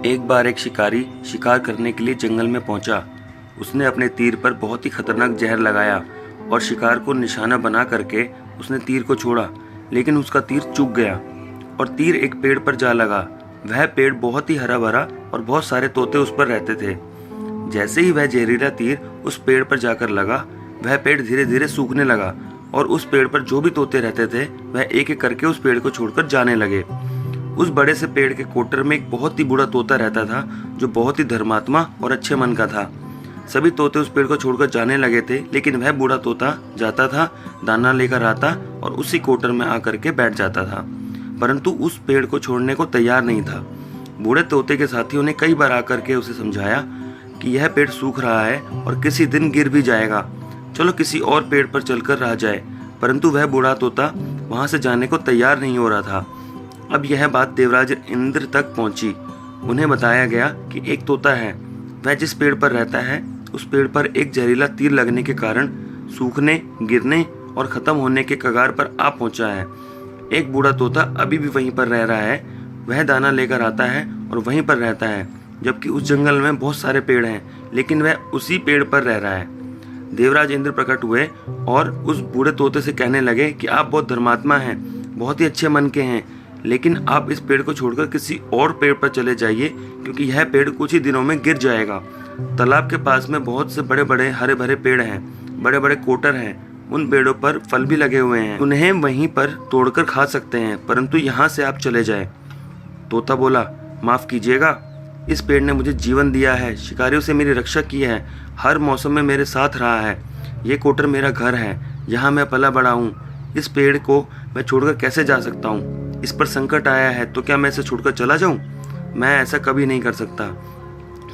एक बार एक शिकारी शिकार करने के लिए जंगल में पहुंचा। उसने अपने तीर पर बहुत ही खतरनाक जहर लगाया और शिकार को निशाना बना करके उसने तीर को छोड़ा, लेकिन उसका तीर चूक गया और तीर एक पेड़ पर जा लगा। वह पेड़ बहुत ही हरा भरा और बहुत सारे तोते उस पर रहते थे। जैसे ही वह जहरीला तीर उस पेड़ पर जाकर लगा, वह पेड़ धीरे धीरे सूखने लगा और उस पेड़ पर जो भी तोते रहते थे वह एक एक करके उस पेड़ को छोड़कर जाने लगे। उस बड़े से पेड़ के कोटर में एक बहुत ही बूढ़ा तोता रहता था, जो बहुत ही धर्मात्मा और अच्छे मन का था। सभी तोते उस पेड़ को छोड़कर जाने लगे थे, लेकिन वह बूढ़ा तोता जाता था, दाना लेकर आता और उसी कोटर में आकर के बैठ जाता था, परंतु उस पेड़ को छोड़ने को तैयार नहीं था। बूढ़े तोते के साथियों ने कई बार आकर के उसे समझाया कि यह पेड़ सूख रहा है और किसी दिन गिर भी जाएगा, चलो किसी और पेड़ पर चलकर रह जाए, परंतु वह बूढ़ा तोता वहां से जाने को तैयार नहीं हो रहा था। अब यह बात देवराज इंद्र तक पहुंची। उन्हें बताया गया कि एक तोता है, वह जिस पेड़ पर रहता है उस पेड़ पर एक जहरीला तीर लगने के कारण सूखने, गिरने और खत्म होने के कगार पर आ पहुंचा है। एक बूढ़ा तोता अभी भी वहीं पर रह रहा है, वह दाना लेकर आता है और वहीं पर रहता है, जबकि उस जंगल में बहुत सारे पेड़ हैं, लेकिन वह उसी पेड़ पर रह रहा है। देवराज इंद्र प्रकट हुए और उस बूढ़े तोते से कहने लगे कि आप बहुत धर्मात्मा हैं, बहुत ही अच्छे मन के हैं, लेकिन आप इस पेड़ को छोड़कर किसी और पेड़ पर चले जाइए, क्योंकि यह पेड़ कुछ ही दिनों में गिर जाएगा। तालाब के पास में बहुत से बड़े बड़े हरे भरे पेड़ हैं, बड़े बड़े कोटर हैं, उन पेड़ों पर फल भी लगे हुए हैं, उन्हें वहीं पर तोड़कर खा सकते हैं, परंतु यहाँ से आप चले जाएं। तोता बोला, माफ कीजिएगा, इस पेड़ ने मुझे जीवन दिया है, शिकारियों से मेरी रक्षा की है, हर मौसम में मेरे साथ रहा है, ये कोटर मेरा घर है, यहाँ मैं पला बड़ा हूँ। इस पेड़ को मैं छोड़कर कैसे जा सकता हूँ? इस पर संकट आया है तो क्या मैं इसे छोड़कर चला जाऊं? मैं ऐसा कभी नहीं कर सकता।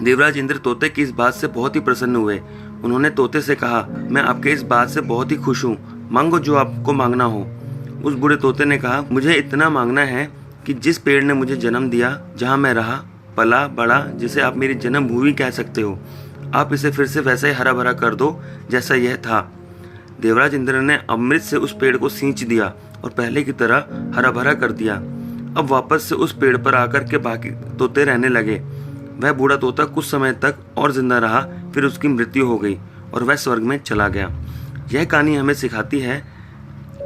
देवराज इंद्र तोते की इस बात से बहुत ही प्रसन्न हुए। उन्होंने तोते से कहा, मैं आपके इस बात से बहुत ही खुश हूँ, मांगो जो आपको मांगना हो। उस बूढ़े तोते ने कहा, मुझे इतना मांगना है कि जिस पेड़ ने मुझे जन्म दिया, जहाँ मैं रहा, पला बड़ा, जिसे आप मेरी जन्मभूमि कह सकते हो, आप इसे फिर से वैसा ही हरा भरा कर दो जैसा यह था। देवराज इंद्र ने अमृत से उस पेड़ को सींच दिया और पहले की तरह हरा भरा कर दिया। अब वापस से उस पेड़ पर आकर के बाकी तोते रहने लगे। वह बूढ़ा तोता कुछ समय तक और जिंदा रहा, फिर उसकी मृत्यु हो गई और वह स्वर्ग में चला गया। यह कहानी हमें सिखाती है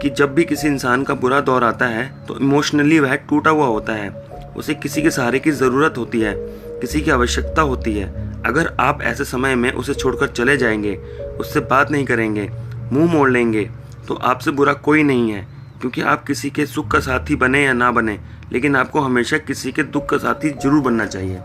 कि जब भी किसी इंसान का बुरा दौर आता है तो इमोशनली वह टूटा हुआ होता है, उसे किसी के सहारे की ज़रूरत होती है, किसी की आवश्यकता होती है। अगर आप ऐसे समय में उसे छोड़कर चले जाएंगे, उससे बात नहीं करेंगे, मुंह मोड़ लेंगे, तो आपसे बुरा कोई नहीं है, क्योंकि आप किसी के सुख का साथी बने या ना बने, लेकिन आपको हमेशा किसी के दुख का साथी जरूर बनना चाहिए।